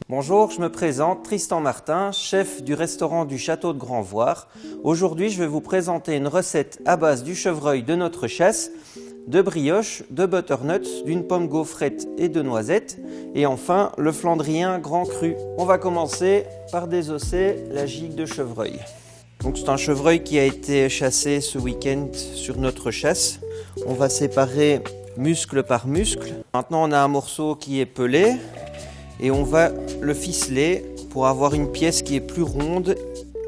Bonjour, je me présente, Tristan Martin, chef du restaurant du Château de Grandvoire. Aujourd'hui, je vais vous présenter une recette à base du chevreuil de notre chasse, de brioche, de butternuts, d'une pomme gaufrette et de noisettes, et enfin le flandrien grand cru. On va commencer par désosser la gigue de chevreuil. Donc c'est un chevreuil qui a été chassé ce week-end sur notre chasse. On va séparer muscle par muscle. Maintenant on a un morceau qui est pelé et on va le ficeler pour avoir une pièce qui est plus ronde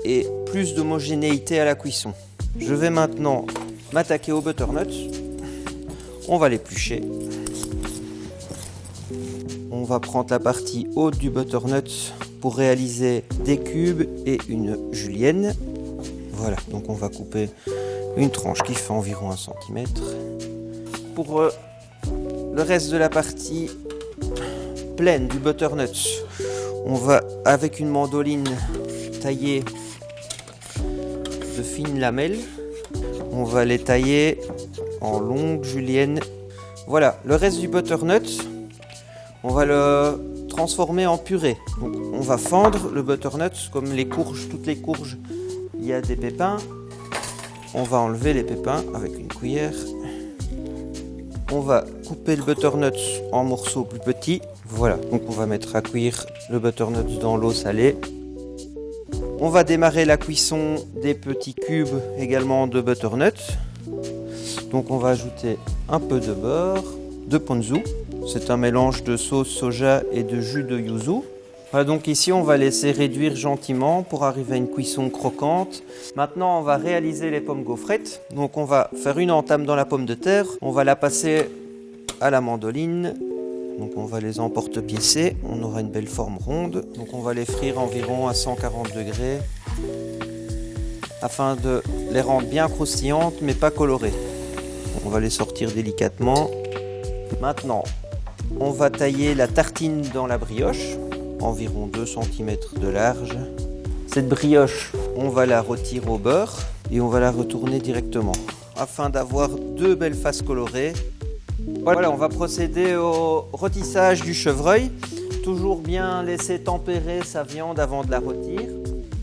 et plus d'homogénéité à la cuisson. Je vais maintenant m'attaquer aux butternuts. On va l'éplucher. On va prendre la partie haute du butternut pour réaliser des cubes et une julienne. Voilà, donc on va couper une tranche qui fait environ 1 cm. Pour le reste de la partie pleine du butternut, on va avec une mandoline tailler de fines lamelles. On va les tailler en longues juliennes. Voilà, le reste du butternut, on va le transformer en purée. Donc on va fendre le butternut comme les courges, toutes les courges, il y a des pépins. On va enlever les pépins avec une cuillère. On va couper le butternut en morceaux plus petits. Voilà, donc on va mettre à cuire le butternut dans l'eau salée. On va démarrer la cuisson des petits cubes également de butternut. Donc on va ajouter un peu de beurre, de ponzu. C'est un mélange de sauce soja et de jus de yuzu. Voilà, donc ici on va laisser réduire gentiment pour arriver à une cuisson croquante. Maintenant on va réaliser les pommes gaufrettes. Donc on va faire une entame dans la pomme de terre. On va la passer à la mandoline. Donc on va les emporte-piécer. On aura une belle forme ronde. Donc on va les frire environ à 140 degrés afin de les rendre bien croustillantes mais pas colorées. On va les sortir délicatement. Maintenant, on va tailler la tartine dans la brioche, environ 2 cm de large. Cette brioche, on va la rôtir au beurre et on va la retourner directement afin d'avoir 2 belles faces colorées. Voilà, on va procéder au rôtissage du chevreuil. Toujours bien laisser tempérer sa viande avant de la rôtir.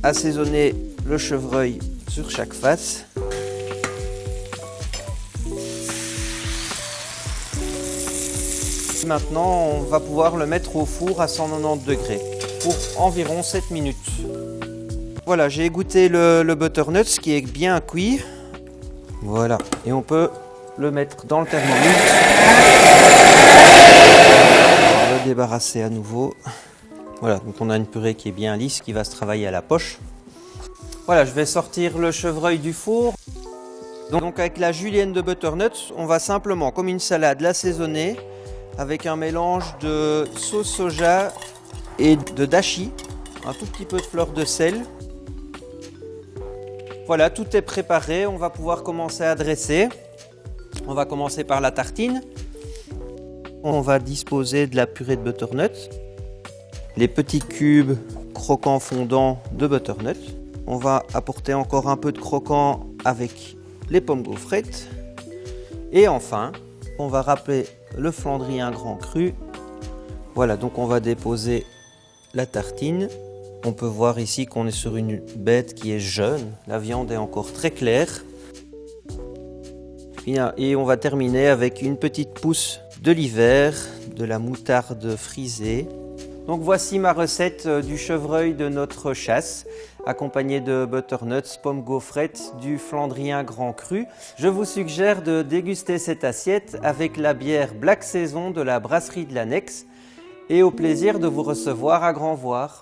Assaisonner le chevreuil sur chaque face. Maintenant, on va pouvoir le mettre au four à 190 degrés pour environ 7 minutes. Voilà, j'ai égoutter le butternut qui est bien cuit. Voilà, et on peut le mettre dans le thermomix. On va le débarrasser à nouveau. Voilà, donc on a une purée qui est bien lisse, qui va se travailler à la poche. Voilà, je vais sortir le chevreuil du four. Donc avec la julienne de butternut, on va simplement, comme une salade, l'assaisonner avec un mélange de sauce soja et de dashi, un tout petit peu de fleur de sel. Voilà, tout est préparé, on va pouvoir commencer à dresser. On va commencer par la tartine. On va disposer de la purée de butternut, les petits cubes croquants fondants de butternut. On va apporter encore un peu de croquant avec les pommes gaufrettes. Et enfin, on va râper le flandrien grand cru. Voilà, donc on va déposer la tartine. On peut voir ici qu'on est sur une bête qui est jeune. La viande est encore très claire. Et on va terminer avec une petite pousse de l'hiver, de la moutarde frisée. Donc voici ma recette du chevreuil de notre chasse, accompagnée de butternuts, pommes gaufrettes, du flandrien grand cru. Je vous suggère de déguster cette assiette avec la bière Black Saison de la brasserie de l'Annexe et au plaisir de vous recevoir à Grandvoire.